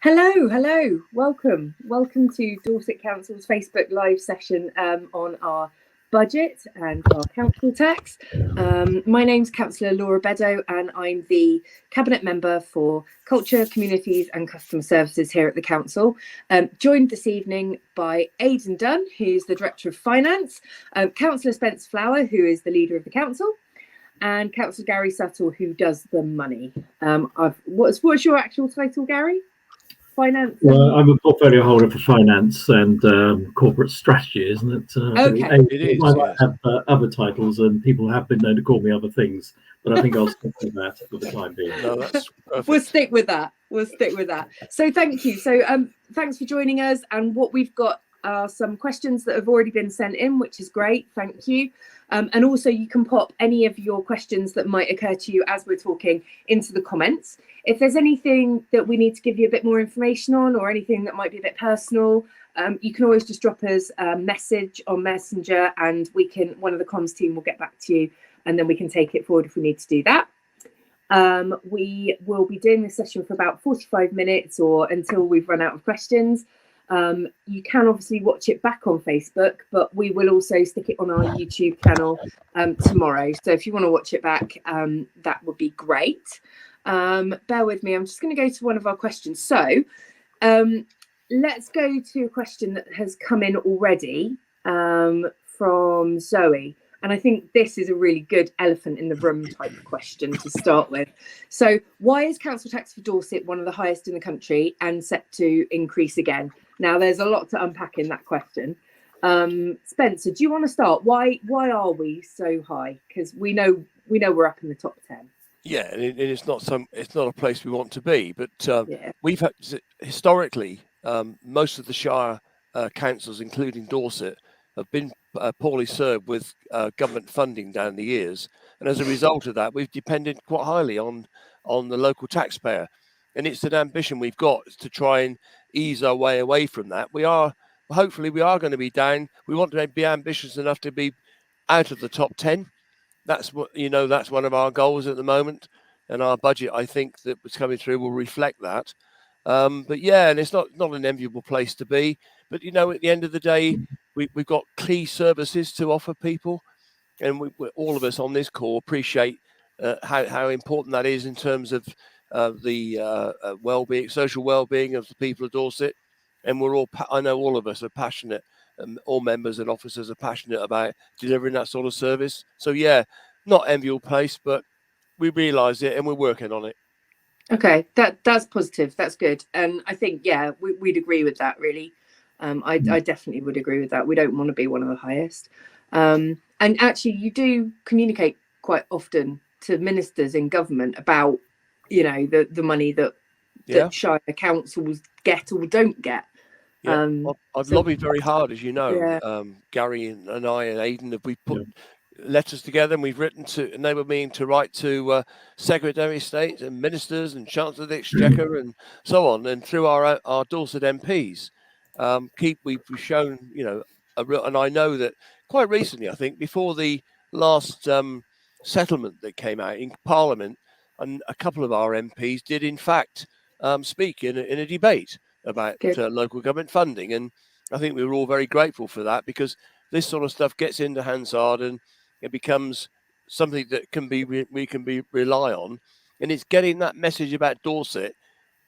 Hello. Welcome to Dorset Council's Facebook Live session on our budget and our council tax. My name's Councillor Laura Beddow and I'm the Cabinet Member for Culture, Communities and Customer Services here at the Council. Joined this evening by Aidan Dunn, who's the Director of Finance, Councillor Spence Flower, who is the Leader of the Council, and Councillor Gary Suttle, who does the money. What's your actual title, Gary? Finance. Well, I'm a portfolio holder for finance and corporate strategy, isn't it? Okay, it is. I might have other titles, and people have been known to call me other things, but I think I'll stick with that for the time being. No, that's perfect. We'll stick with that. So thank you. So thanks for joining us. And what we've got are some questions that have already been sent in, which is great. Thank you. And also you can pop any of your questions that might occur to you as we're talking into the comments. If there's anything that we need to give you a bit more information on, or anything that might be a bit personal, you can always just drop us a message on Messenger, and one of the comms team will get back to you, and then we can take it forward if we need to do that. We will be doing this session for about 45 minutes or until we've run out of questions. You can obviously watch it back on Facebook, but we will also stick it on our YouTube channel tomorrow. So if you want to watch it back, that would be great. Bear with me. I'm just going to go to one of our questions. So let's go to a question that has come in already from Zoe. And I think this is a really good elephant in the room type of question to start with. So why is council tax for Dorset one of the highest in the country and set to increase again? Now, there's a lot to unpack in that question. Spencer, do you want to start? Why are we so high? Because we know we're up in the top 10. Yeah, and it's not a place we want to be, but we've had historically most of the Shire councils, including Dorset, have been poorly served with government funding down the years, and as a result of that, we've depended quite highly on the local taxpayer, and it's an ambition we've got to try and ease our way away from that. Hopefully we are going to be down. We want to be ambitious enough to be out of the top 10. That's that's one of our goals at the moment, and our budget, I think, that was coming through will reflect that. But yeah, and it's not an enviable place to be. But at the end of the day, we've got key services to offer people, and all of us on this call appreciate how important that is in terms of the well-being, social well-being of the people of Dorset. And I know all of us are passionate. All members and officers are passionate about delivering that sort of service. So yeah, not enviable place, but we realise it and we're working on it. Okay, that's positive. That's good. And I think, we'd agree with that, really. I definitely would agree with that. We don't want to be one of the highest. And actually, you do communicate quite often to ministers in government about, the money that Shire councils get or don't get. I've lobbied very hard, as you know. Gary and I and Aidan, we've put letters together, and we've written to enable me to write to Secretary of State and ministers and Chancellor of the Exchequer and so on, and through our Dorset MPs. We've shown, and I know that quite recently, I think, before the last settlement that came out in Parliament, and a couple of our MPs did, in fact, speak in a debate about local government funding, and I think we were all very grateful for that, because this sort of stuff gets into Hansard and it becomes something that we can rely on, and it's getting that message about Dorset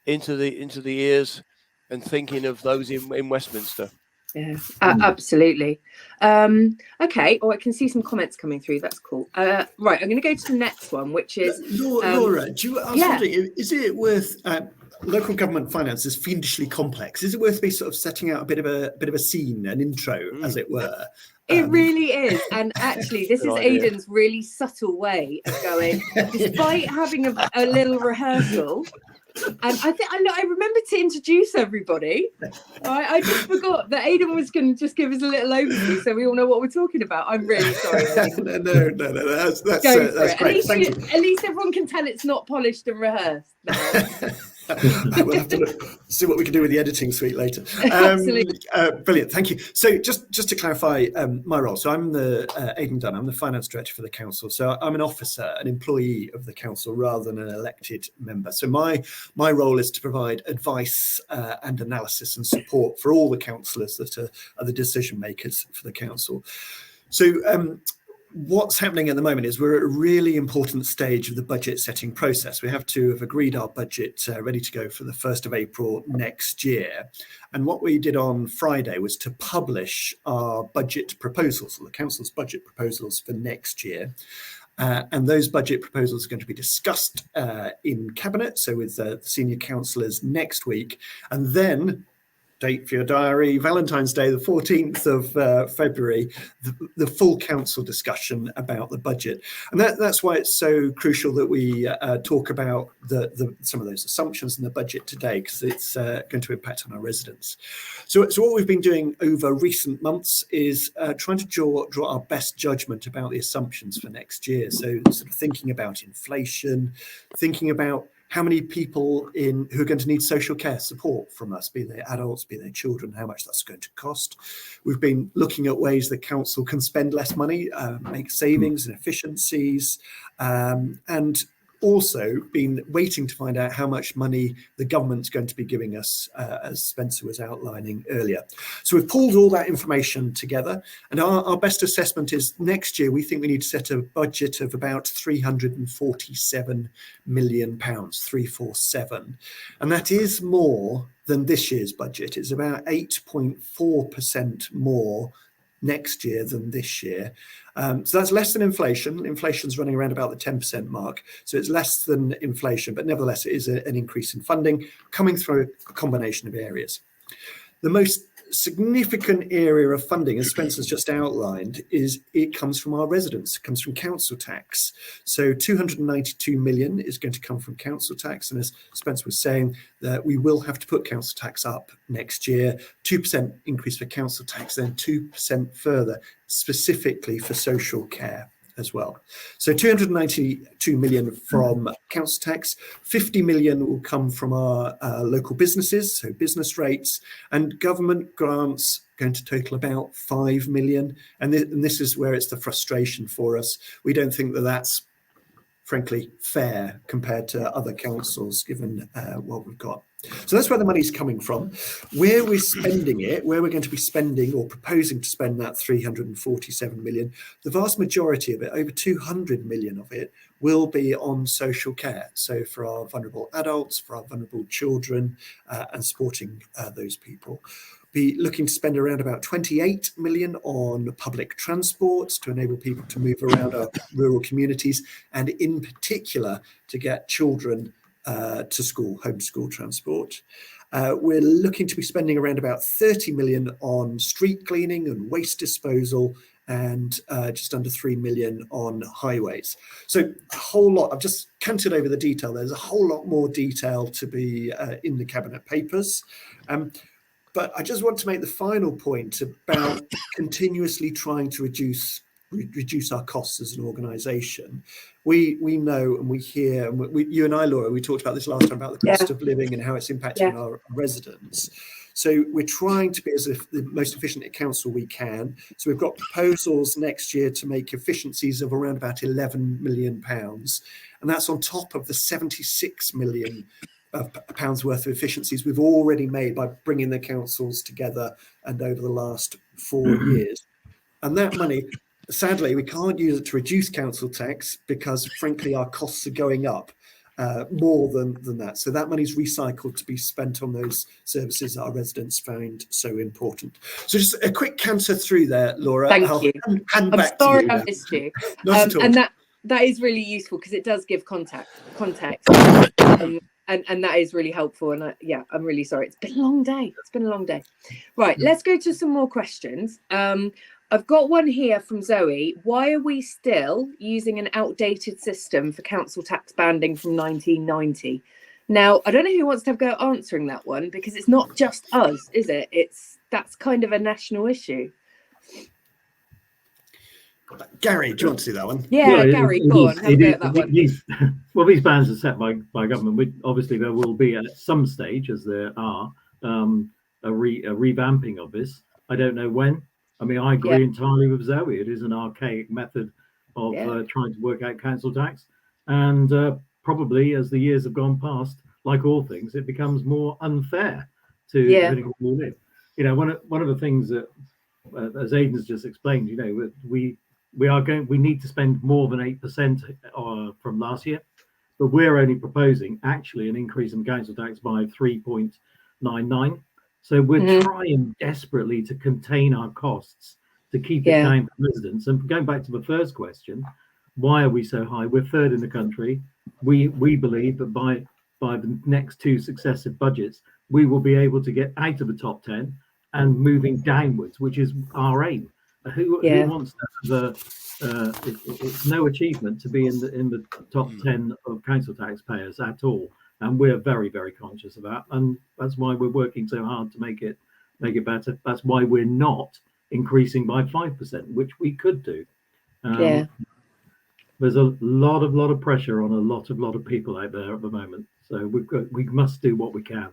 into the ears and thinking of those in Westminster. Yeah, absolutely. Okay. I can see some comments coming through. That's cool. Right, I'm going to go to the next one, which is Laura. Wondering, is it worth? Local government finance is fiendishly complex. Is it worth me sort of setting out a bit of a scene, an intro, as it were? It really is. And actually, this is Aidan's really subtle way of going, despite having a little rehearsal. And I remember to introduce everybody. I just forgot that Aidan was going to just give us a little overview, so we all know what we're talking about. I'm really sorry. No. That's great. Thank you. At least everyone can tell it's not polished and rehearsed now. We'll have to see what we can do with the editing suite later. Absolutely. Brilliant, thank you. So just to clarify my role, so I'm the Aidan Dunn, I'm the finance director for the council. So I'm an officer, an employee of the council rather than an elected member. So my role is to provide advice and analysis and support for all the councillors that are the decision makers for the council. So what's happening at the moment is we're at a really important stage of the budget setting process. We have to have agreed our budget ready to go for the 1st of April next year. And what we did on Friday was to publish our budget proposals, or the council's budget proposals for next year. And those budget proposals are going to be discussed in Cabinet, so with the senior councillors next week. And then, date for your diary, Valentine's Day, the 14th of February, the full council discussion about the budget. And that's why it's so crucial that we talk about some of those assumptions in the budget today, because it's going to impact on our residents. So what we've been doing over recent months is trying to draw our best judgment about the assumptions for next year. So sort of thinking about inflation, thinking about how many people who are going to need social care support from us, be they adults, be they children, how much that's going to cost. We've been looking at ways the council can spend less money, make savings and efficiencies, and also been waiting to find out how much money the government's going to be giving us, as Spencer was outlining earlier. So we've pulled all that information together, and our best assessment is next year we think we need to set a budget of about £347 million, 347, and that is more than this year's budget. It's about 8.4% more next year than this year. So that's less than inflation. Inflation's running around about the 10% mark. So it's less than inflation, but nevertheless, it is an increase in funding coming through a combination of areas. The most significant area of funding, as Spencer's just outlined, it comes from our residents, it comes from council tax. So 292 million is going to come from council tax. And as Spencer was saying, that we will have to put council tax up next year, 2% increase for council tax, then 2% further, specifically for social care as well. So 292 million from council tax, 50 million will come from our local businesses, so business rates, and government grants going to total about 5 million. And this is where it's the frustration for us. We don't think that that's frankly fair compared to other councils, given what we've got. So that's where the money's coming from. Where we're spending it, where we're going to be spending or proposing to spend that 347 million, the vast majority of it, over 200 million of it, will be on social care. So for our vulnerable adults, for our vulnerable children, and supporting those people. Be looking to spend around about 28 million on public transport to enable people to move around our rural communities, and in particular to get children to school, homeschool transport. We're looking to be spending around about 30 million on street cleaning and waste disposal, and just under 3 million on highways. So a whole lot. I've just canted over the detail. There's a whole lot more detail to be in the Cabinet papers. But I just want to make the final point about continuously trying to reduce our costs as an organisation. We know and we hear, and you and I, Laura, we talked about this last time about the cost of living and how it's impacting our residents. So we're trying to be as the most efficient at council we can. So we've got proposals next year to make efficiencies of around about £11 million. And that's on top of the 76 million pounds worth of efficiencies we've already made by bringing the councils together and over the last 4 years. And that money, sadly, we can't use it to reduce council tax because, frankly, our costs are going up more than that. So that money's recycled to be spent on those services that our residents find so important. So just a quick canter through there, Laura. Thank you. I'm sorry I missed you. And that is really useful because it does give context. And that is really helpful. And I'm really sorry. It's been a long day. It's been a long day. Right, let's go to some more questions. I've got one here from Zoe. Why are we still using an outdated system for council tax banding from 1990? Now, I don't know who wants to have a go at answering that one, because it's not just us, is it? That's kind of a national issue. Gary, do you want to do that one? Yeah, Well, Gary, go on, have a go at that one. These bans are set by government. Obviously, there will be at some stage, as there are, a revamping of this. I don't know when. I mean, I agree entirely with Zoe. It is an archaic method of trying to work out council tax, and probably as the years have gone past, like all things, it becomes more unfair to depending on who you live. You know, one of the things that, as Aidan's just explained, you know, we need to spend more than 8% from last year, but we're only proposing actually an increase in council tax by 3.99. So we're trying desperately to contain our costs to keep it down for residents. And going back to the first question, why are we so high? We're third in the country. We believe that by the next two successive budgets, we will be able to get out of the top 10 and moving downwards, which is our aim. Who wants to have it's no achievement to be in the top 10 of council taxpayers at all, and we're very, very conscious of that, and that's why we're working so hard to make it better. That's why we're not increasing by 5%, which we could do. There's a lot of pressure on a lot of people out there at the moment, so we must do what we can.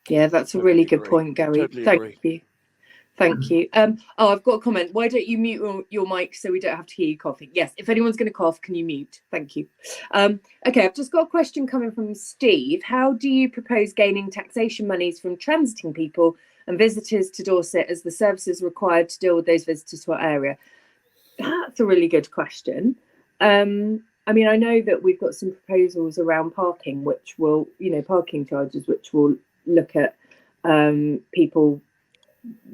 Yeah, that's a really good point, Gary. Thank you. Thank you. Oh, I've got a comment. Why don't you mute your mic so we don't have to hear you coughing? Yes, if anyone's going to cough, can you mute? Thank you. Okay, I've just got a question coming from Steve. How do you propose gaining taxation monies from transiting people and visitors to Dorset as the services required to deal with those visitors to our area? That's a really good question. I mean, I know that we've got some proposals around parking, which will, parking charges, which will look at people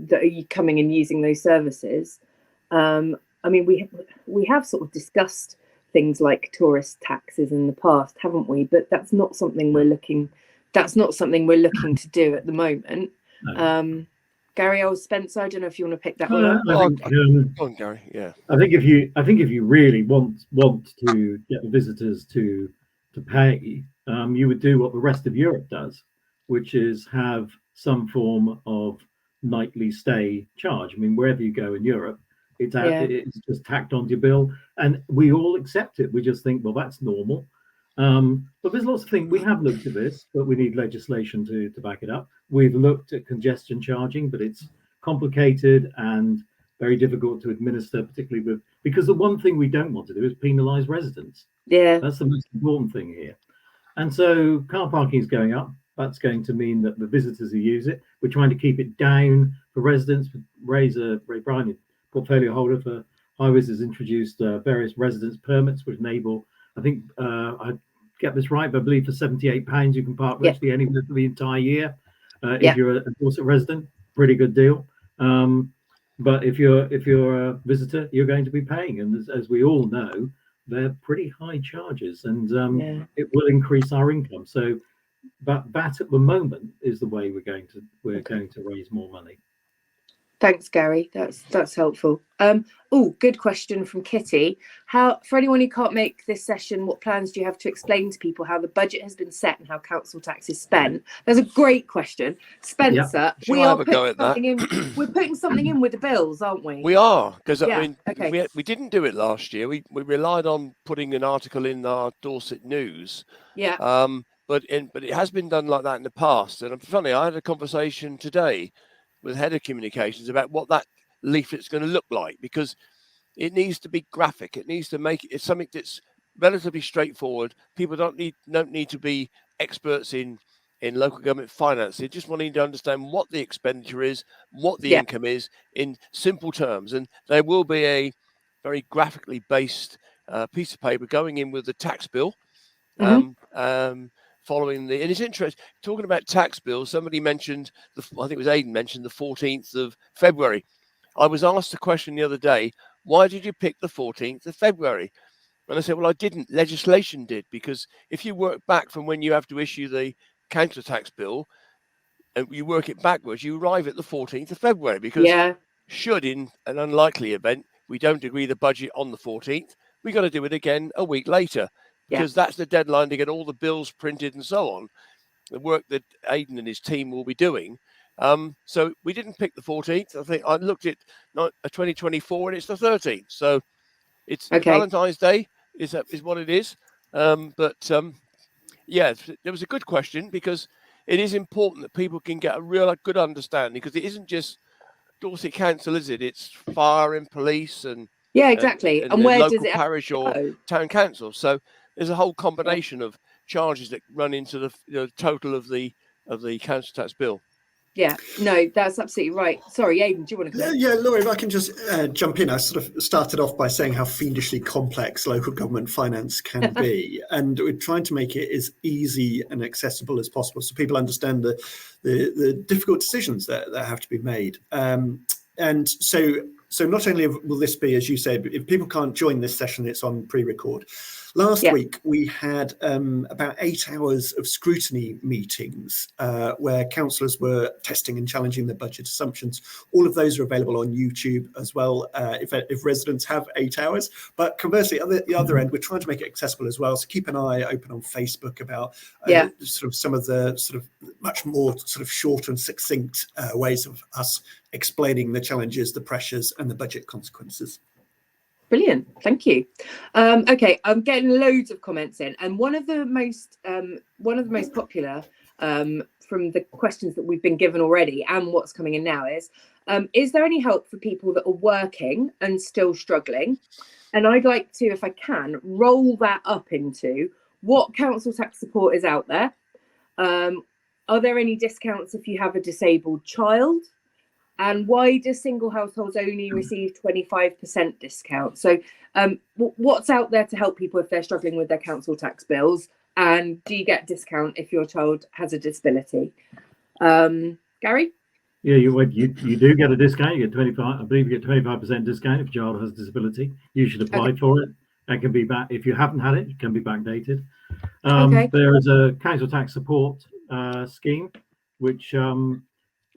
that are coming and using those services. I mean, we have sort of discussed things like tourist taxes in the past, haven't we? But that's not something we're looking to do at the moment. No. Gary or Spencer, I don't know if you want to pick that one up. Go on, Gary. Yeah. I think if you really want to get the visitors to pay, you would do what the rest of Europe does, which is have some form of nightly stay charge. I mean, wherever you go in Europe, it's just tacked onto your bill, and we all accept it. We just think, well, that's normal. But there's lots of things. We have looked at this, but we need legislation to back it up. We've looked at congestion charging, but it's complicated and very difficult to administer, particularly because the one thing we don't want to do is penalise residents. Yeah, that's the most important thing here. And so car parking is going up. That's going to mean that the visitors who use it, we're trying to keep it down for residents. Ray Bryan, portfolio holder for Highways, has introduced various residence permits, which enable, I think, I get this right, but I believe for £78 you can park virtually anywhere for the entire year. If you're a Dorset resident, pretty good deal. But if you're a visitor, you're going to be paying, and as we all know, they're pretty high charges, and it will increase our income. So that at the moment is the way we're going to raise more money. Thanks, Gary. That's helpful. Good question from Kitty. For anyone who can't make this session, what plans do you have to explain to people how the budget has been set and how council tax is spent? That's a great question, Spencer. We're putting something in with the bills, aren't we? We are, because I mean, we didn't do it last year. We relied on putting an article in our Dorset News. Yeah. But it has been done like that in the past. And funny, I had a conversation today with head of communications about what that leaflet's going to look like, because it needs to be graphic. It needs to make it something that's relatively straightforward. People don't need to be experts in local government finance. They just want to understand what the expenditure is, what the income is in simple terms. And there will be a very graphically based piece of paper going in with the tax bill. Following and it's interesting talking about tax bills. Somebody mentioned I think it was Aidan mentioned the 14th of February. I was asked a question the other day, why did you pick the 14th of February? And I said, well, I didn't. Legislation did, because if you work back from when you have to issue the council tax bill and you work it backwards, you arrive at the 14th of February, because should in an unlikely event we don't agree the budget on the 14th, we got to do it again a week later. Because that's the deadline to get all the bills printed and so on. The work that Aidan and his team will be doing So we didn't pick the 14th. I think I looked at 2024 and it's the 13th. So it's Valentine's Day is what it is. Yeah, there was a good question, because it is important that people can get a real good understanding, because it isn't just Dorset Council, is it? It's fire and police and exactly. And where local does it parish or town council. So there's a whole combination of charges that run into the total of the council tax bill. Yeah, no, that's absolutely right. Sorry, Aidan, do you want to comment? Yeah, Laura, if I can just jump in. I sort of started off by saying how fiendishly complex local government finance can be. And we're trying to make it as easy and accessible as possible so people understand the difficult decisions that have to be made. And so not only will this be, as you said, if people can't join this session, it's on pre-record. Last week, we had about 8 hours of scrutiny meetings where councillors were testing and challenging their budget assumptions. All of those are available on YouTube as well, if residents have 8 hours. But conversely, at the other end, we're trying to make it accessible as well. So keep an eye open on Facebook about sort of some of the sort of much more sort of short and succinct ways of us explaining the challenges, the pressures, and the budget consequences. Brilliant, thank you. Okay, I'm getting loads of comments in, and one of the most popular from the questions that we've been given already and what's coming in now is there any help for people that are working and still struggling? And I'd like to, if I can, roll that up into what council tax support is out there. Are there any discounts if you have a disabled child? And why do single households only receive 25% discount? So what's out there to help people if they're struggling with their council tax bills? And do you get discount if your child has a disability? Gary? Yeah, you do get a discount. You get 25. I believe you get 25% discount if your child has a disability. You should apply for it. That can be back if you haven't had it. It can be backdated. There is a council tax support scheme, which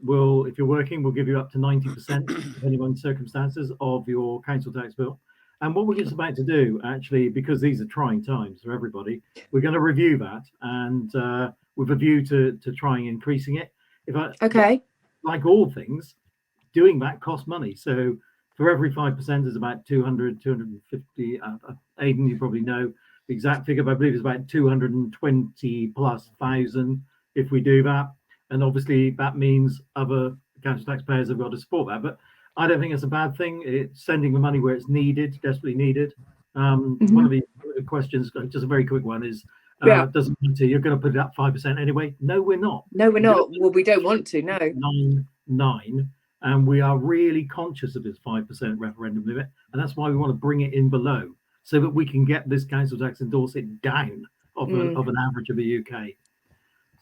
will, if you're working, will give you up to 90%, depending on circumstances, of your council tax bill. And what we're just about to do, actually, because these are trying times for everybody, we're going to review that, and with a view to trying increasing it. Like all things, doing that costs money. So for every 5% is about 200, 250. Aidan, you probably know the exact figure, but I believe it's about 220,000+ if we do that. And obviously that means other council taxpayers have got to support that. But I don't think it's a bad thing. It's sending the money where it's needed, desperately needed. One of the questions, just a very quick one, is doesn't matter, you're going to put it up 5% anyway? No, we're not. No, we're not. Well, we don't want to, no. 9, and we are really conscious of this 5% referendum limit. And that's why we want to bring it in below, so that we can get this council tax in Dorset down of an average of the UK.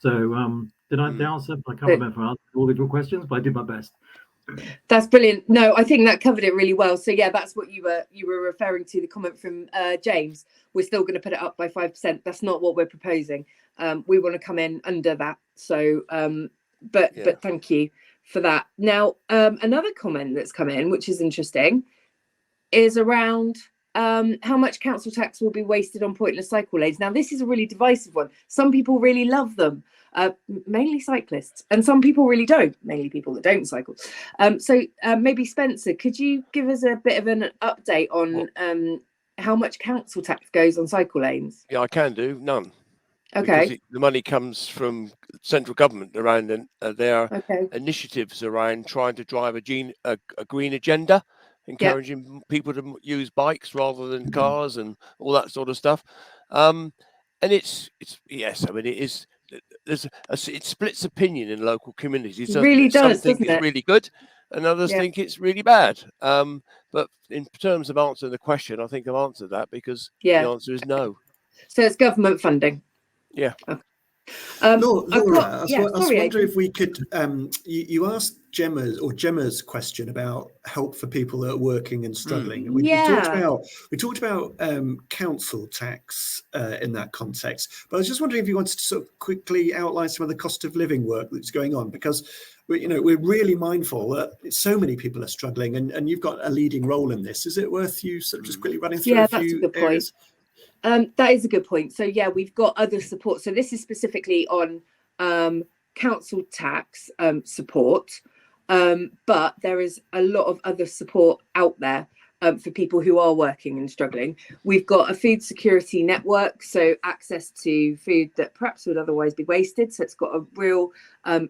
So did I answer? I can't remember if I answered all of your questions, but I did my best. That's brilliant. No, I think that covered it really well. So yeah, that's what you were referring to, the comment from James. We're still going to put it up by 5%. That's not what we're proposing. We want to come in under that. So but thank you for that. Now another comment that's come in, which is interesting, is around how much council tax will be wasted on pointless cycle lanes. Now this is a really divisive one. Some people really love them. Mainly cyclists, and some people really don't, mainly people that don't cycle. So maybe Spencer, could you give us a bit of an update on how much council tax goes on cycle lanes? Yeah, I can do. None. Okay. The money comes from central government around their initiatives around trying to drive a green agenda, encouraging people to use bikes rather than cars and all that sort of stuff. And it's yes, I mean, it is. It splits opinion in local communities. It really does. Some think it's really good, and others think it's really bad. But in terms of answering the question, I think I've answered that, because the answer is no. So it's government funding. Yeah. Laura, I was wondering if we could. You asked Gemma's question about help for people that are working and struggling. We talked about council tax in that context. But I was just wondering if you wanted to sort of quickly outline some of the cost of living work that's going on, because we're really mindful that so many people are struggling, and you've got a leading role in this. Is it worth you sort of just quickly running through a few that's a good areas? Point. That is a good point. So yeah, we've got other support. So this is specifically on council tax support, but there is a lot of other support out there for people who are working and struggling. We've got a food security network, so access to food that perhaps would otherwise be wasted. So it's got a real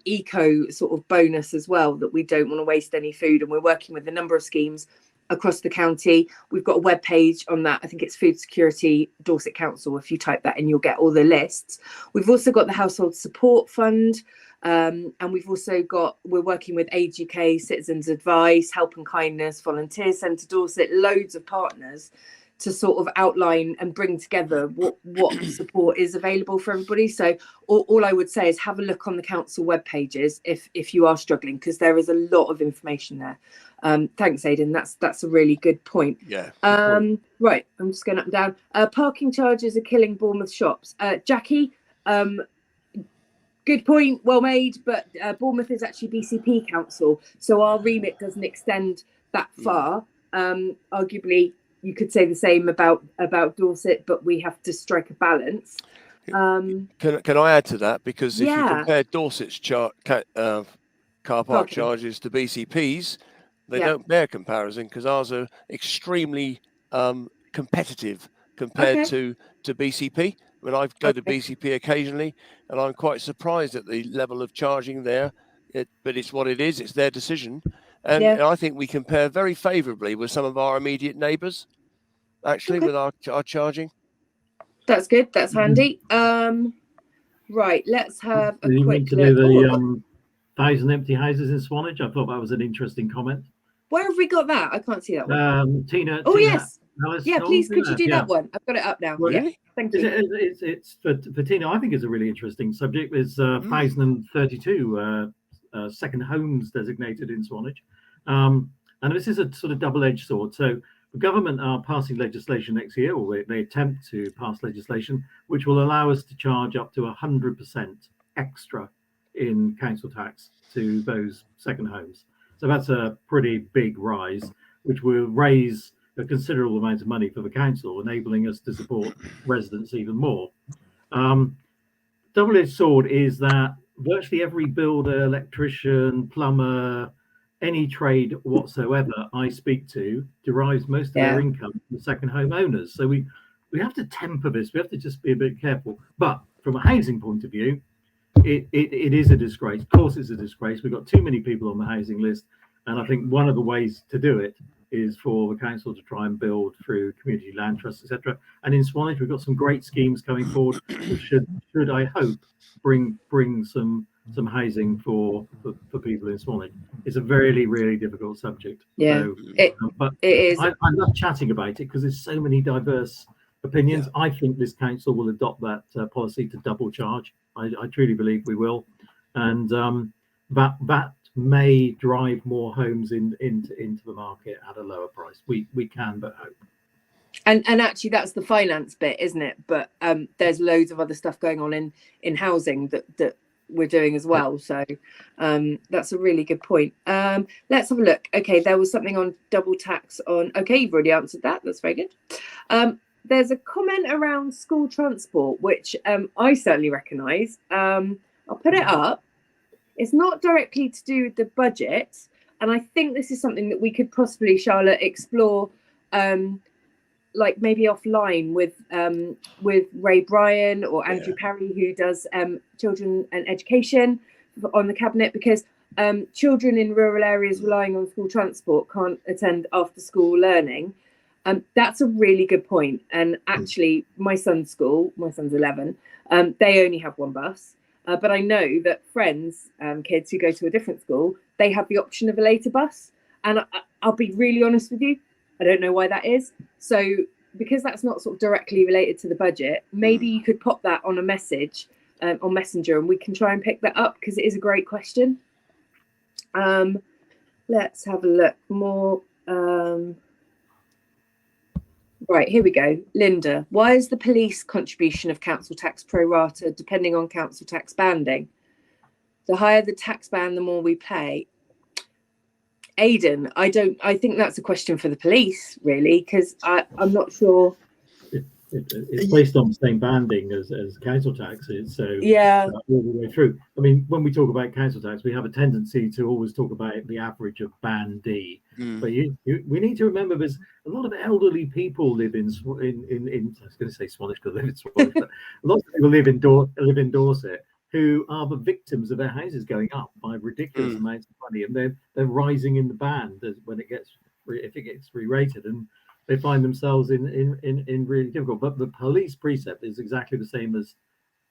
eco sort of bonus as well, that we don't want to waste any food. And we're working with a number of schemes across the county. We've got a web page on that. I think it's Food Security Dorset Council. If you type that in, you'll get all the lists. We've also got the Household Support Fund. And we're working with Age UK, Citizens Advice, Help and Kindness, Volunteer Centre Dorset, loads of partners to sort of outline and bring together what support is available for everybody. So all I would say is have a look on the council web pages if you are struggling, because there is a lot of information there. Thanks, Aidan. That's a really good point. Yeah. Right, I'm just going up and down. Parking charges are killing Bournemouth shops. Jackie, good point, well made, but Bournemouth is actually BCP council, so our remit doesn't extend that far. Arguably, you could say the same about Dorset, but we have to strike a balance. Can I add to that? Because if you compare Dorset's car park charges to BCP's, they don't bear comparison, because ours are extremely competitive compared to BCP. I mean, I go to BCP occasionally, and I'm quite surprised at the level of charging there. But it's what it is. It's their decision. And I think we compare very favourably with some of our immediate neighbours, actually, with our charging. That's good. That's handy. Right, let's have a quick look. The 1,000 empty houses in Swanage. I thought that was an interesting comment. Where have we got that? I can't see that one. Tina. Yes. Alice, yeah, please, could you do that one? I've got it up now. Well, yeah, thank you. It's for Tina, I think it's a really interesting subject. There's 1,032 second homes designated in Swanage. And this is a sort of double-edged sword. So the government are passing legislation next year, or they attempt to pass legislation, which will allow us to charge up to 100% extra in council tax to those second homes. So that's a pretty big rise, which will raise a considerable amount of money for the council, enabling us to support residents even more. Double-edged sword is that virtually every builder, electrician, plumber, any trade whatsoever I speak to derives most of their income from second home owners. So we have to temper this. We have to just be a bit careful. But from a housing point of view, it is a disgrace. Of course, it's a disgrace. We've got too many people on the housing list. And I think one of the ways to do it is for the council to try and build through community land trusts, etc. And in Swanage, we've got some great schemes coming forward, which should I hope, bring some housing for people in Swanage. It's a really, really difficult subject. Yeah, so, it is. I love chatting about it because there's so many diverse opinions. Yeah. I think this council will adopt that policy to double charge. I truly believe we will, and that may drive more homes into the market at a lower price. We can but hope. And actually, that's the finance bit, isn't it? But there's loads of other stuff going on in housing that we're doing as well. So that's a really good point. Let's have a look. Okay, there was something on double tax on. Okay, you've already answered that. That's very good. There's a comment around school transport, which I certainly recognise. I'll put it up. It's not directly to do with the budget, and I think this is something that we could possibly, Charlotte, explore, like maybe offline with Ray Bryan or Andrew Parry, who does children and education on the cabinet, because children in rural areas relying on school transport can't attend after school learning. That's a really good point. And actually, my son's school, my son's 11, they only have one bus. But I know that friends, kids who go to a different school, they have the option of a later bus. And I'll be really honest with you, I don't know why that is. So because that's not sort of directly related to the budget, maybe you could pop that on a message on Messenger, and we can try and pick that up, because it is a great question. Let's have a look more. Right, here we go. Linda, why is the police contribution of council tax pro rata depending on council tax banding? The higher the tax band, the more we pay. Aidan, I think that's a question for the police, really, because I'm not sure. it's based on the same banding as council taxes, so all the way through. I mean, when we talk about council tax, we have a tendency to always talk about the average of band D. But we need to remember there's a lot of elderly people live in I was going to say Swanage because they live in Swanage, but lots of people live in Dorset who are the victims of their houses going up by ridiculous amounts of money, and they're rising in the band if it gets re-rated, and they find themselves in really difficult. But the police precept is exactly the same as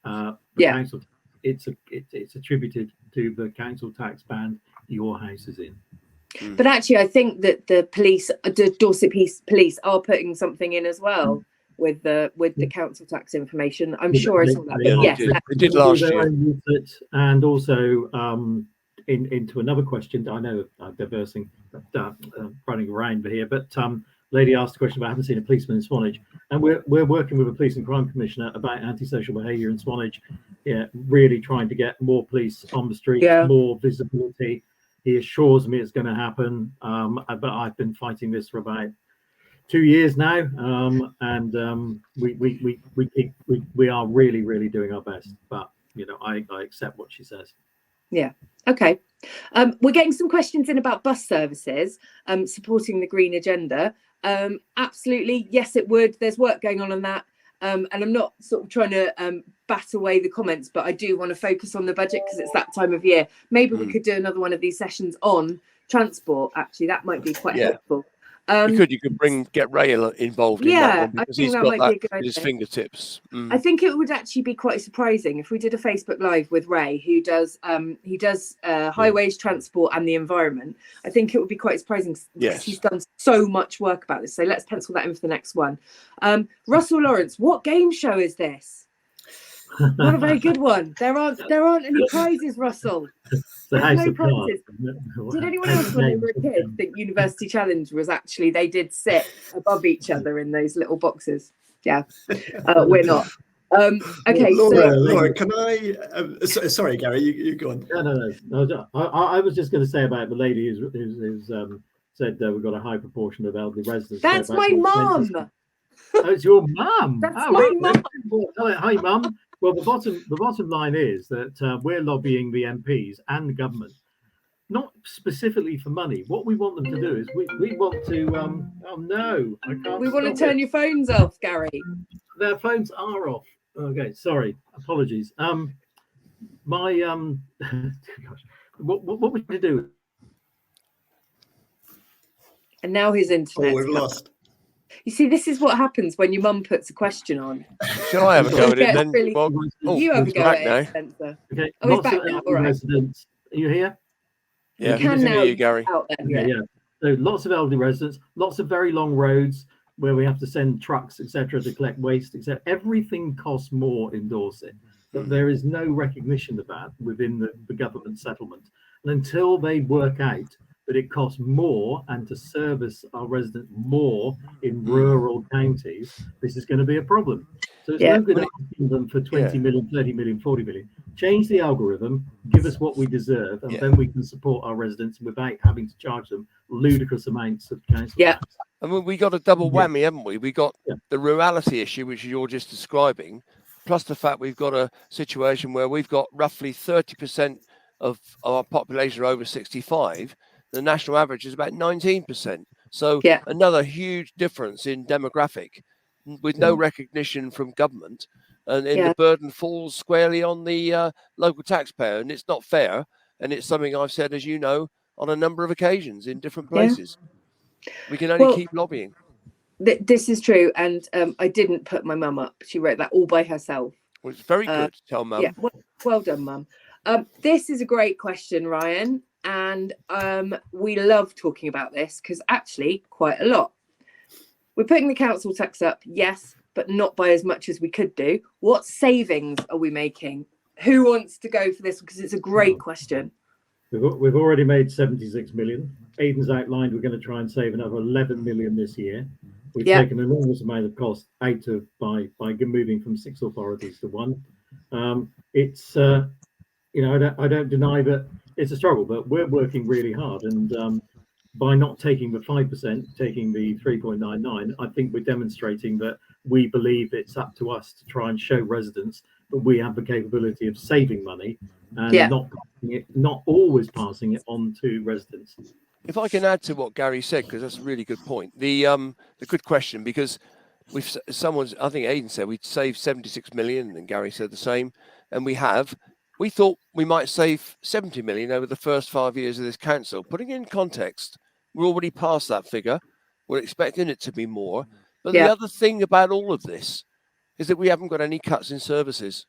the council. It's attributed to the council tax band your house is in. But actually, I think that the Dorset police are putting something in as well with the council tax information. I'm sure I saw that. But yes, they did last year. And also into another question. I know I'm diversing, running around here, but lady asked a question about I haven't seen a policeman in Swanage, and we're working with a police and crime commissioner about antisocial behaviour in Swanage. Really trying to get more police on the street, more visibility. He assures me it's going to happen, but I've been fighting this for about 2 years now, and we are really doing our best. But I accept what she says. Yeah. Okay. We're getting some questions in about bus services supporting the green agenda. Absolutely, yes, it would. There's work going on that. And I'm not sort of trying to bat away the comments, but I do want to focus on the budget because it's that time of year. Maybe we could do another one of these sessions on transport. Actually, that might be quite helpful. You could get Ray involved in that one because he's got that at his fingertips. I think it would actually be quite surprising if we did a Facebook Live with Ray, who does highways, transport, and the environment. I think it would be quite surprising because he's done so much work about this. So let's pencil that in for the next one. Russell Lawrence, what game show is this? Not a very good one. There aren't any prizes, Russell. There's no prizes. Did anyone else, when they were a kid, think University Challenge was actually they did sit above each other in those little boxes? Yeah, we're not. Okay, Laura, can I? Sorry, Gary, you go on. No. I was just going to say about the lady who's said we've got a high proportion of elderly residents. That's my mum. Oh, it's your mum. That's my mum. Hi, mum. Well, the bottom line is that we're lobbying the MPs and the government, not specifically for money. What we want them to do is we want to. Oh no, I can't. We want to turn your phones off, Gary. Their phones are off. Okay, sorry, apologies. My gosh, what we need to do? And now his internet. Oh, we've lost. You see, this is what happens when your mum puts a question on. Shall I have a go at it then? You have a go at it, Spencer. Okay. Oh, he's back now. All right. Residents. Are you here? Yeah, you can now hear you, Gary. Yeah. So lots of elderly residents, lots of very long roads where we have to send trucks, etc., to collect waste, etc. Everything costs more in Dorset, but there is no recognition of that within the government settlement. And until they work out that it costs more and to service our residents more in rural counties, this is going to be a problem. So it's no good asking them for 20 million, 30 million, 40 million. Change the algorithm, give us what we deserve, and then we can support our residents without having to charge them ludicrous amounts of council tax. I mean, we got a double whammy, haven't we? We got the rurality issue, which you're just describing, plus the fact we've got a situation where we've got roughly 30% of our population are over 65. The national average is about 19%. So another huge difference in demographic with no recognition from government. And the burden falls squarely on the local taxpayer. And it's not fair. And it's something I've said, as you know, on a number of occasions in different places. We can only keep lobbying. This is true. And I didn't put my mum up. She wrote that all by herself. Well, it's very good to tell mum. Yeah, well done, mum. This is a great question, Ryan. And we love talking about this because actually quite a lot. We're putting the council tax up, yes, but not by as much as we could do. What savings are we making? Who wants to go for this? Because it's a great question. We've already made 76 million. Aidan's outlined we're going to try and save another 11 million this year. We've taken an enormous amount of cost out of by moving from 6 authorities to 1. It's I don't deny that it's a struggle, but we're working really hard. And by not taking the 5%, taking the 3.99, I think we're demonstrating that we believe it's up to us to try and show residents that we have the capability of saving money and not always passing it on to residents. If I can add to what Gary said, because that's a really good point. The good question, because I think Aidan said we'd save 76 million, and Gary said the same, and we have. We thought we might save 70 million over the first 5 years of this council. Putting it in context, we're already past that figure. We're expecting it to be more. But the other thing about all of this is that we haven't got any cuts in services.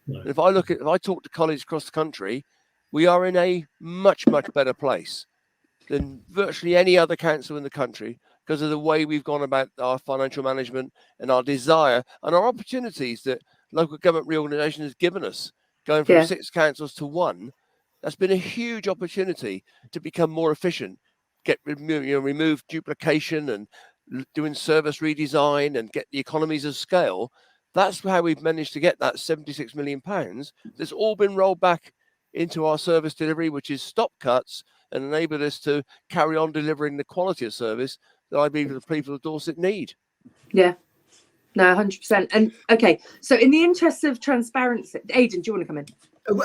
No. And if I talk to colleagues across the country, we are in a much, much better place than virtually any other council in the country because of the way we've gone about our financial management and our desire and our opportunities that local government reorganisation has given us, going from 6 councils to 1. That's been a huge opportunity to become more efficient, remove duplication and doing service redesign and get the economies of scale. That's how we've managed to get that £76 million that's all been rolled back into our service delivery, which is stop cuts and enable us to carry on delivering the quality of service that I believe the people of Dorset need. Yeah, no, 100%. And okay, so in the interest of transparency, Aidan, do you want to come in?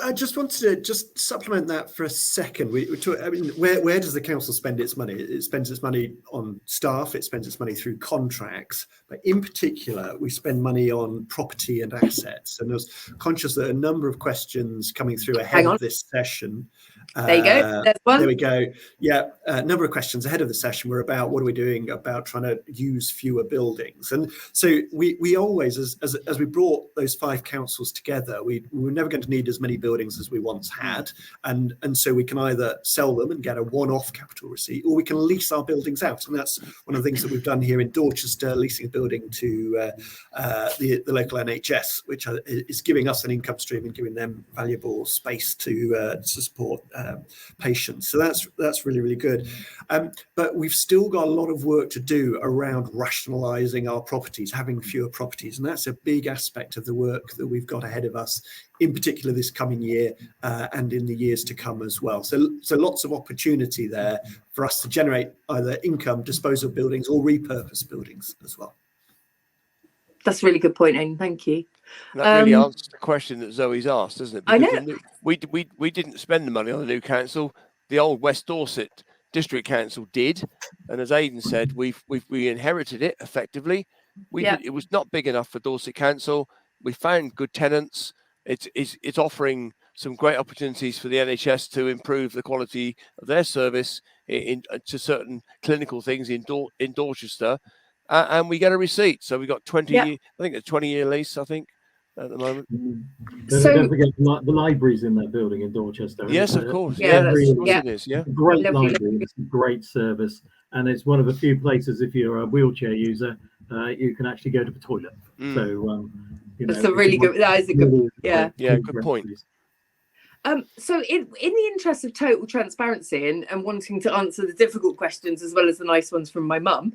I just wanted to supplement that for a second. Where does the council spend its money? It spends its money on staff, it spends its money through contracts, but in particular, we spend money on property and assets. And I was conscious that a number of questions coming through ahead of this session. There you go. There's one. There we go. Yeah, a number of questions ahead of the session were about what are we doing about trying to use fewer buildings. And so we always, as we brought those 5 councils together, we were never going to need as many buildings as we once had, and so we can either sell them and get a one-off capital receipt, or we can lease our buildings out, and that's one of the things that we've done here in Dorchester, leasing a building to the local NHS, which is giving us an income stream and giving them valuable space to support patients. So that's really, really good. But we've still got a lot of work to do around rationalising our properties, having fewer properties, and that's a big aspect of the work that we've got ahead of us, in particular this coming year and in the years to come as well. So lots of opportunity there for us to generate either income, dispose of buildings, or repurpose buildings as well. That's a really good point, Aidan. Thank you. That really answers the question that Zoe's asked, doesn't it? Because I know. We didn't spend the money on the new council. The old West Dorset District Council did, and as Aidan said, we inherited it effectively. It was not big enough for Dorset Council. We found good tenants. It's offering some great opportunities for the NHS to improve the quality of their service to certain clinical things in Dorchester, and we get a receipt. So we got 20. I think a 20-year lease. I think at the moment. Don't forget the libraries in that building in Dorchester. Yes, of course. It is. Yeah, great library. It's a great service, and it's one of the few places, if you're a wheelchair user, you can actually go to the toilet. So. That's a really good. That is a good. Good point. So in the interest of total transparency and wanting to answer the difficult questions as well as the nice ones from my mum,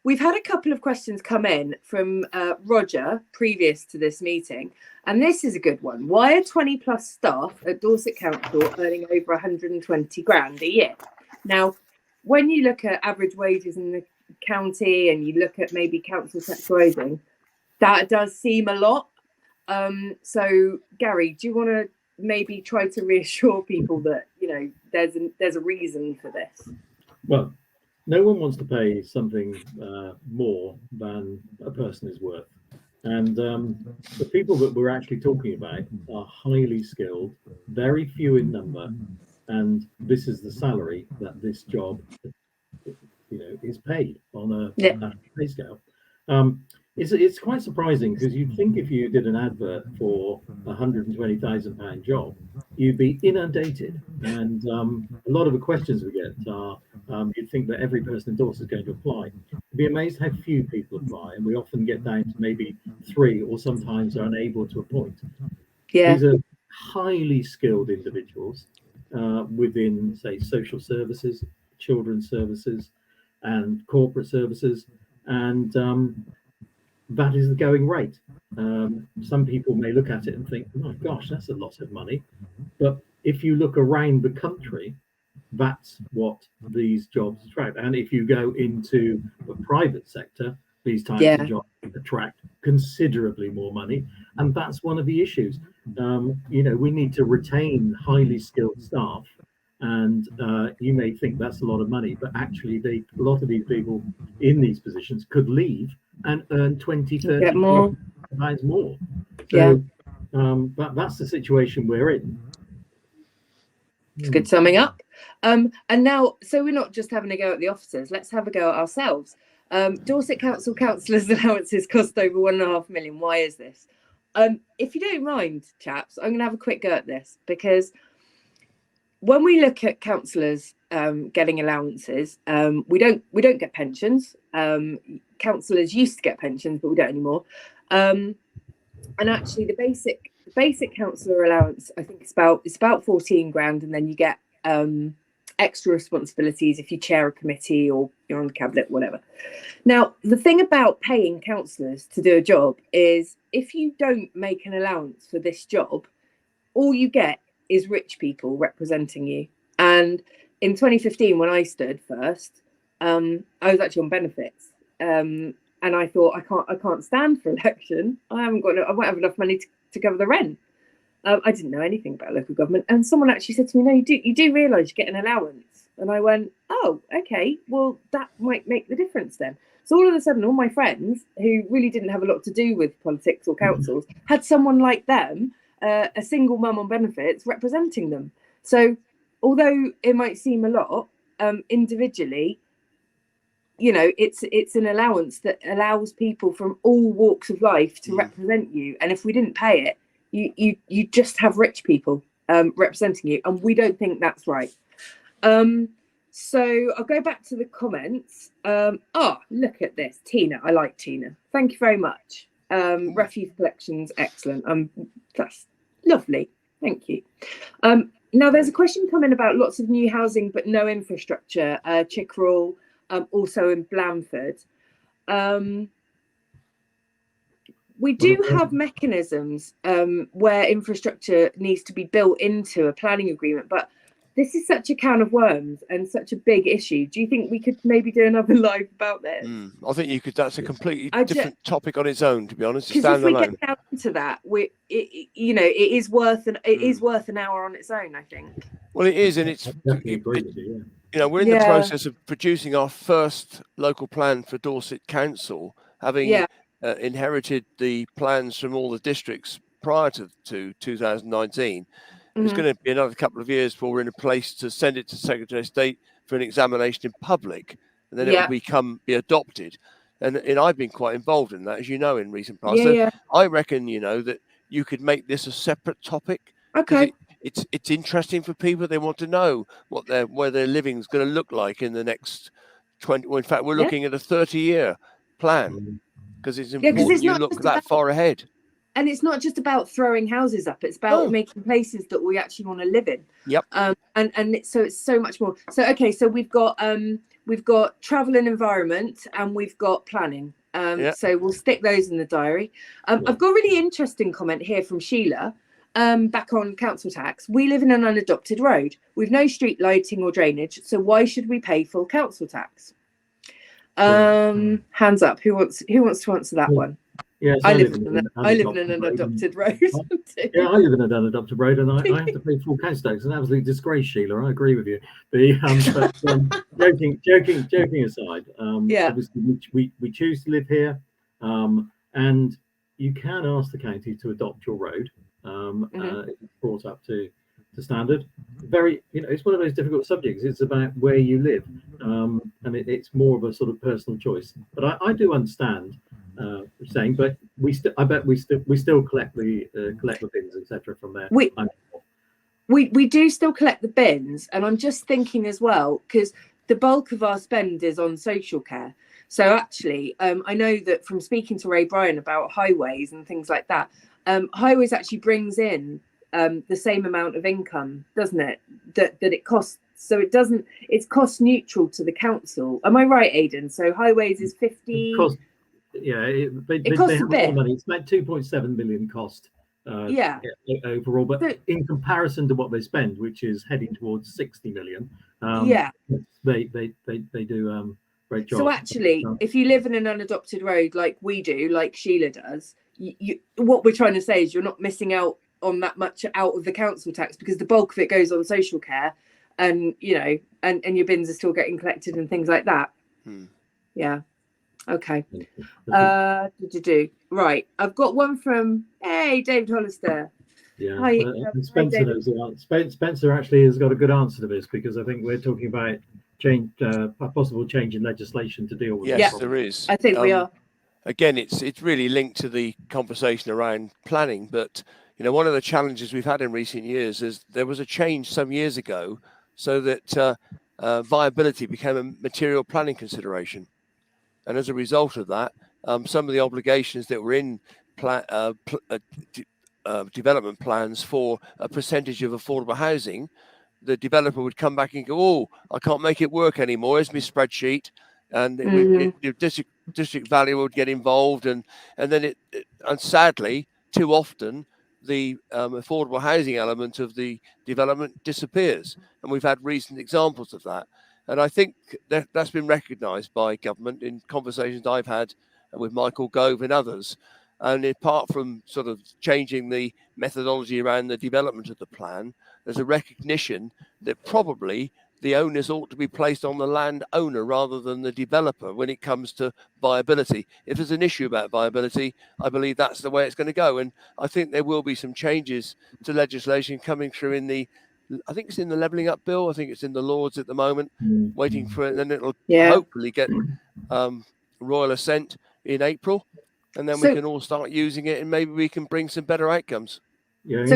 we've had a couple of questions come in from Roger previous to this meeting, and this is a good one. Why are 20 plus staff at Dorset Council earning over 120 grand a year? Now, when you look at average wages in the county and you look at maybe council sectorising, that does seem a lot. So Gary, do you want to maybe try to reassure people that there's a reason for this? Well, no one wants to pay something more than a person is worth, and the people that we're actually talking about are highly skilled, very few in number, and this is the salary that this job is paid on a national pay scale. It's quite surprising, because you'd think if you did an advert for a £120,000 job, you'd be inundated. And a lot of the questions we get are, you'd think that every person in Dorset is going to apply. You'd be amazed how few people apply, and we often get down to maybe 3, or sometimes are unable to appoint. These are highly skilled individuals within, say, social services, children's services, and corporate services, and that is the going rate. Some people may look at it and think, oh my gosh, that's a lot of money. But if you look around the country, that's what these jobs attract. And if you go into the private sector, these types of jobs attract considerably more money, and that's one of the issues. We need to retain highly skilled staff, and you may think that's a lot of money, but actually a lot of these people in these positions could leave and earn 20, 30 times more. So that's the situation we're in. It's good summing up. And now, so we're not just having a go at the officers, let's have a go at ourselves. Dorset Council councillors' allowances cost over £1.5 million. Why is this? If you don't mind, chaps, I'm going to have a quick go at this, because when we look at councillors getting allowances, we don't get pensions. Councillors used to get pensions, but we don't anymore. And actually, the basic councillor allowance, I think it's about 14 grand, and then you get extra responsibilities if you chair a committee or you're on the cabinet, whatever. Now, the thing about paying councillors to do a job is if you don't make an allowance for this job, all you get is rich people representing you. And in 2015, when I stood first, I was actually on benefits. And I thought, I can't stand for election. I won't have enough money to cover the rent. I didn't know anything about local government, and someone actually said to me, "No, you do realise you get an allowance." And I went, "Oh, okay. Well, that might make the difference then." So all of a sudden, all my friends who really didn't have a lot to do with politics or councils had someone like them, a single mum on benefits, representing them. So although it might seem a lot, individually, it's an allowance that allows people from all walks of life to represent you. And if we didn't pay it, you just have rich people representing you, and we don't think that's right. So I'll go back to the comments. Look at this, Tina. I like Tina. Thank you very much. Refuse collections, excellent. That's lovely. Thank you. Now there's a question coming about lots of new housing but no infrastructure. Cllr, also in Blandford. We do have mechanisms where infrastructure needs to be built into a planning agreement, but this is such a can of worms and such a big issue. Do you think we could maybe do another live about this? I think you could. That's a completely different topic on its own, to be honest. Because if we get down to that, it is worth an hour on its own, I think. Well, it is, and it's we're in the process of producing our first local plan for Dorset Council, having inherited the plans from all the districts prior to 2019. It's going to be another couple of years before we're in a place to send it to Secretary of State for an examination in public, and then it will be adopted. And I've been quite involved in that, as you know, in recent past. I reckon, that you could make this a separate topic. Okay. It's interesting for people. They want to know where their living is going to look like in the next 20. Well, in fact, we're looking at a 30-year plan, because it's important you look that far ahead. And it's not just about throwing houses up; it's about making places that we actually want to live in. Yep. So it's so much more. So okay, so we've got travel and environment, and we've got planning. So we'll stick those in the diary. I've got a really interesting comment here from Sheila. Back on council tax. We live in an unadopted road. We've no street lighting or drainage. So why should we pay full council tax? Hands up. Who wants to answer that one? Yes, I live in an unadopted road. Yeah, I live in an unadopted road, and I have to pay full council tax. It's an absolute disgrace, Sheila. I agree with you. But joking aside, obviously we choose to live here, and you can ask the county to adopt your road. It's brought up to standard. Very, it's one of those difficult subjects. It's about where you live, and it's more of a sort of personal choice. But I do understand saying, but we still collect the bins, etc. from there. We do still collect the bins, and I'm just thinking as well, because the bulk of our spend is on social care. So actually, I know that from speaking to Ray Bryan about highways and things like that, highways actually brings in the same amount of income, doesn't it? That it costs. So it's cost neutral to the council. Am I right, Aidan? So highways is 50. It costs a bit. Money. It's about 2.7 million cost. Overall, but in comparison to what they spend, which is heading towards 60 million, they do Great job. So actually, if you live in an unadopted road like we do, like Cllr does, what we're trying to say is you're not missing out on that much out of the council tax, because the bulk of it goes on social care, and and your bins are still getting collected and things like that. Yeah. Okay. Right. I've got one from David Hollister. Yeah. Hi, Spencer knows the answer. Spencer actually has got a good answer to this, because I think we're talking about a possible change in legislation to deal with it. Yes, there is. I think we are. Again, it's really linked to the conversation around planning, but one of the challenges we've had in recent years is there was a change some years ago so that viability became a material planning consideration, and as a result of that, some of the obligations that were in development plans for a percentage of affordable housing, the developer would come back and go, "Oh, I can't make it work anymore. Here's my spreadsheet," and district value would get involved, and then and sadly, too often, the affordable housing element of the development disappears, and we've had recent examples of that. And I think that's been recognised by government in conversations I've had with Michael Gove and others. And apart from sort of changing the methodology around the development of the plan, there's a recognition that probably the onus ought to be placed on the landowner rather than the developer when it comes to viability. If there's an issue about viability, I believe that's the way it's going to go. And I think there will be some changes to legislation coming through I think it's in the Levelling Up Bill. I think it's in the Lords at the moment, waiting for it. And then it'll hopefully get royal assent in April. And then we can all start using it, and maybe we can bring some better outcomes. Yeah, so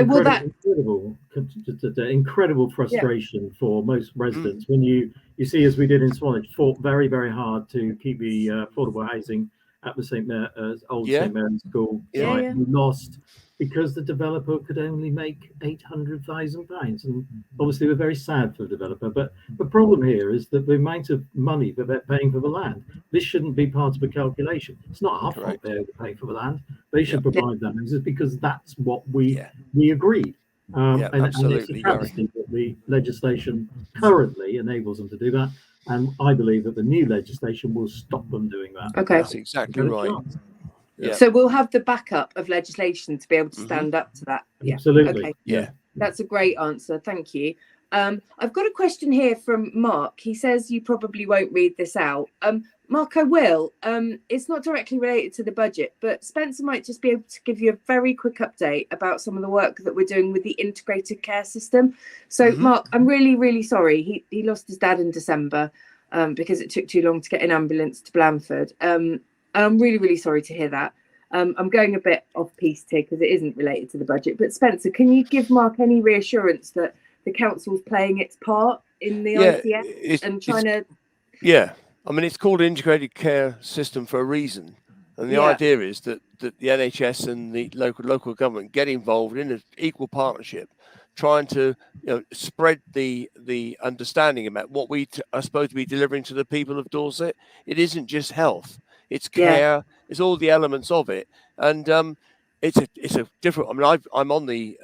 incredible frustration for most residents when you see, as we did in Swanage, fought very, very hard to keep the affordable housing at the old St Mary's School site. We lost because the developer could only make £800,000, and obviously we're very sad for the developer. But the problem here is that the amount of money that they're paying for the land, this shouldn't be part of a calculation. It's not our fault they're paying for the land. They should provide that, because that's what we agreed. And it's a travesty that the legislation currently enables them to do that. And I believe that the new legislation will stop them doing that. Okay, that's exactly right. Yeah. So we'll have the backup of legislation to be able to stand up to that. Yeah. Absolutely. Okay. Yeah. That's a great answer. Thank you. I've got a question here from Mark. He says you probably won't read this out. Mark, I will. It's not directly related to the budget, but Spencer might just be able to give you a very quick update about some of the work that we're doing with the integrated care system. So, Mark, I'm really, really sorry. He lost his dad in December because it took too long to get an ambulance to Blandford. I'm really, really sorry to hear that. I'm going a bit off piste here because it isn't related to the budget. But Spencer, can you give Mark any reassurance that the council's playing its part in the ICS and trying to... Yeah, I mean, it's called integrated care system for a reason. And the idea is that the NHS and the local government get involved in an equal partnership, trying to spread the understanding about what we are supposed to be delivering to the people of Dorset. It isn't just health. It's care. It's all the elements of it, and it's a different. I mean, I'm on the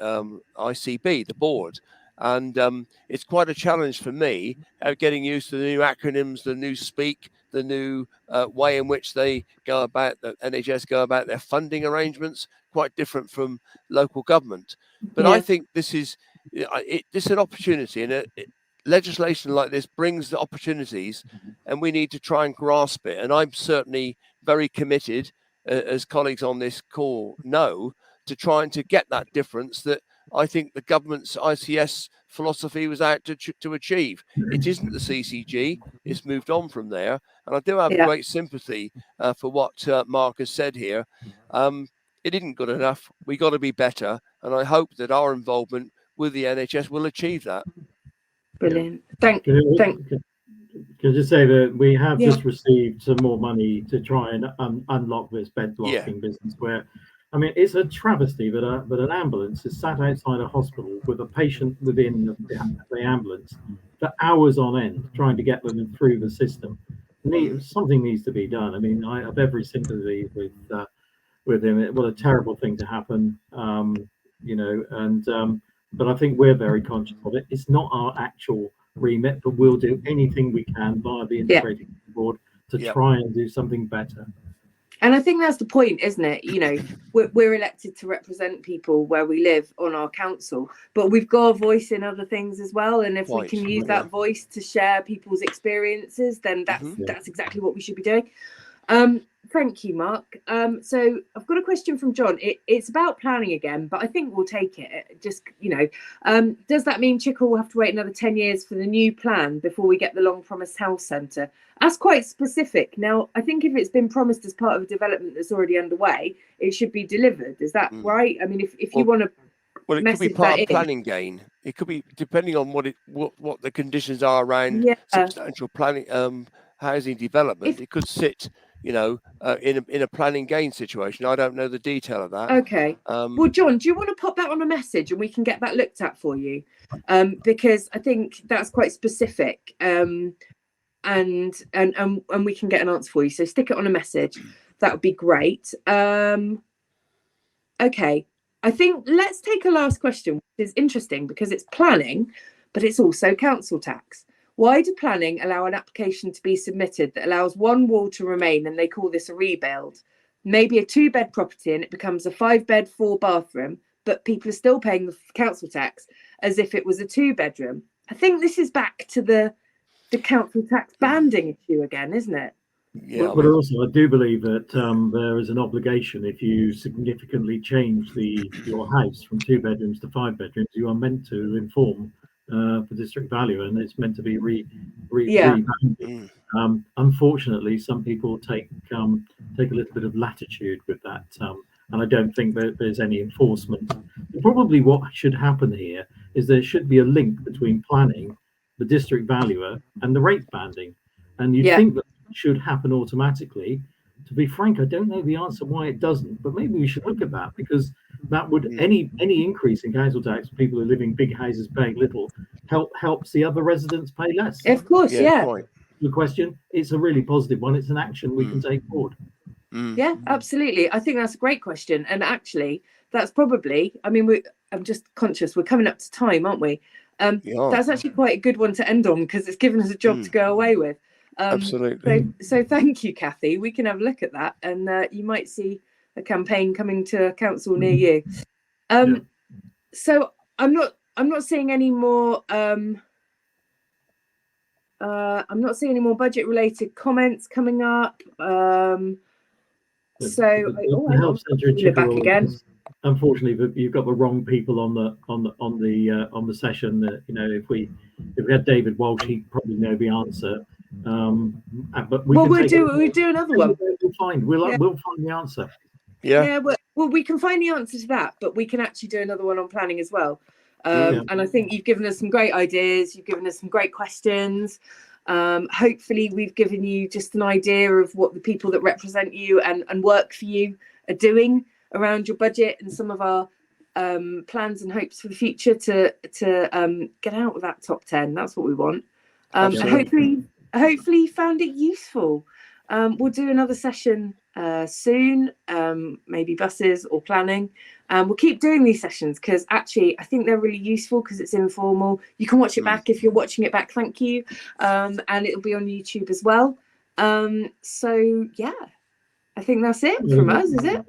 ICB, the board, and it's quite a challenge for me getting used to the new acronyms, the new speak, the new way in which they go about the NHS go about their funding arrangements. Quite different from local government, but I think this is an opportunity, and legislation like this brings the opportunities, and we need to try and grasp it. And I'm certainly very committed, as colleagues on this call know, to trying to get that difference that I think the government's ICS philosophy was out to achieve. It isn't the CCG. It's moved on from there. And I do have great sympathy for what Mark has said here. It isn't good enough. We got to be better. And I hope that our involvement with the NHS will achieve that. Brilliant. Thank you. Can I just say that we have just received some more money to try and unlock this bed blocking business, where, I mean, it's a travesty that an ambulance is sat outside a hospital with a patient within the ambulance for hours on end, trying to get them through the system. Something needs to be done. I mean, I have every sympathy with him. What a terrible thing to happen, but I think we're very conscious of it. It's not our actual remit, but we'll do anything we can via the integrated board to try and do something better. And I think that's the point, isn't it? You know, we're elected to represent people where we live on our council, but we've got a voice in other things as well. And if we can use that voice to share people's experiences, then that's exactly what we should be doing. Thank you, Mark. So I've got a question from John. It's about planning again, but I think we'll take it. Just, you know, does that mean Cllr will have to wait another 10 years for the new plan before we get the long promised health centre? That's quite specific. Now, I think if it's been promised as part of a development that's already underway, it should be delivered. Is that right? I mean, if you want to, well, it could be part of planning gain. It could be depending on what the conditions are around substantial planning, housing development. It could sit, you know, in a planning gain situation. I don't know the detail of that. Okay. Well, John, do you want to pop that on a message and we can get that looked at for you? Because I think that's quite specific. And we can get an answer for you. So stick it on a message. That would be great. Okay. I think let's take a last question, which is interesting because it's planning, but it's also council tax. Why do planning allow an application to be submitted that allows one wall to remain and they call this a rebuild? Maybe a 2-bed property and it becomes a 5-bed, 4-bathroom, but people are still paying the council tax as if it was a 2-bedroom. I think this is back to the council tax banding issue again, isn't it? Yeah, but also I do believe that there is an obligation if you significantly change your house from 2 bedrooms to 5 bedrooms, you are meant to inform the district valuer, and it's meant to be rebanded. Unfortunately, some people take a little bit of latitude with that, and I don't think that there's any enforcement. Probably what should happen here is there should be a link between planning, the district valuer, and the rate banding, and you'd think that should happen automatically. To be frank, I don't know the answer why it doesn't, but maybe we should look at that, because that would any increase in council tax for people who live in big houses paying little helps the other residents pay less. Of course, The question, it's a really positive one. It's an action we can take forward. Yeah, absolutely. I think that's a great question, and actually, that's probably. I mean, I'm just conscious we're coming up to time, aren't we? That's actually quite a good one to end on because it's given us a job to go away with. Absolutely. So thank you, Kathy. We can have a look at that, and you might see a campaign coming to a council near you. So I'm not seeing any more. I'm not seeing any more budget-related comments coming up. The health centre in Cllr, again. Unfortunately, you've got the wrong people on the session. That, you know, if we had David Walsh, he'd probably know the answer. But we'll do another one. We'll find the answer. Well, we can find the answer to that, but we can actually do another one on planning as well. And I think you've given us some great ideas. You've given us some great questions. Hopefully, we've given you just an idea of what the people that represent you and work for you are doing around your budget and some of our plans and hopes for the future to get out of that top 10. That's what we want. Hopefully you found it useful. We'll do another session soon, maybe buses or planning. We'll keep doing these sessions because actually I think they're really useful because it's informal. You can watch it back if you're watching it back. Thank you. And it'll be on YouTube as well. So yeah, I think that's it from us, is it?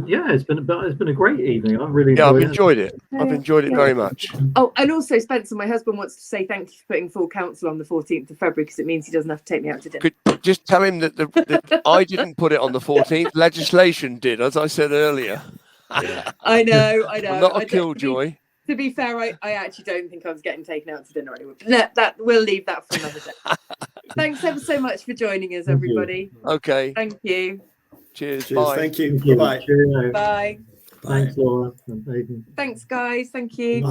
Yeah, it's been a great evening. I've really enjoyed it. I've enjoyed it very much. Oh, and also Spencer, my husband, wants to say thank you for putting full council on the 14th of February because it means he doesn't have to take me out to dinner. Just tell him that I didn't put it on the 14th. Legislation did, as I said earlier. I know. I'm not a killjoy. To be fair, I actually don't think I was getting taken out to dinner anyway. But we'll leave that for another day. Thanks ever so much for joining us, everybody. Okay. Thank you. Cheers. Bye. Thank you. Bye. Bye. Thanks, Laura and Aidan. Thanks, guys. Thank you. Bye.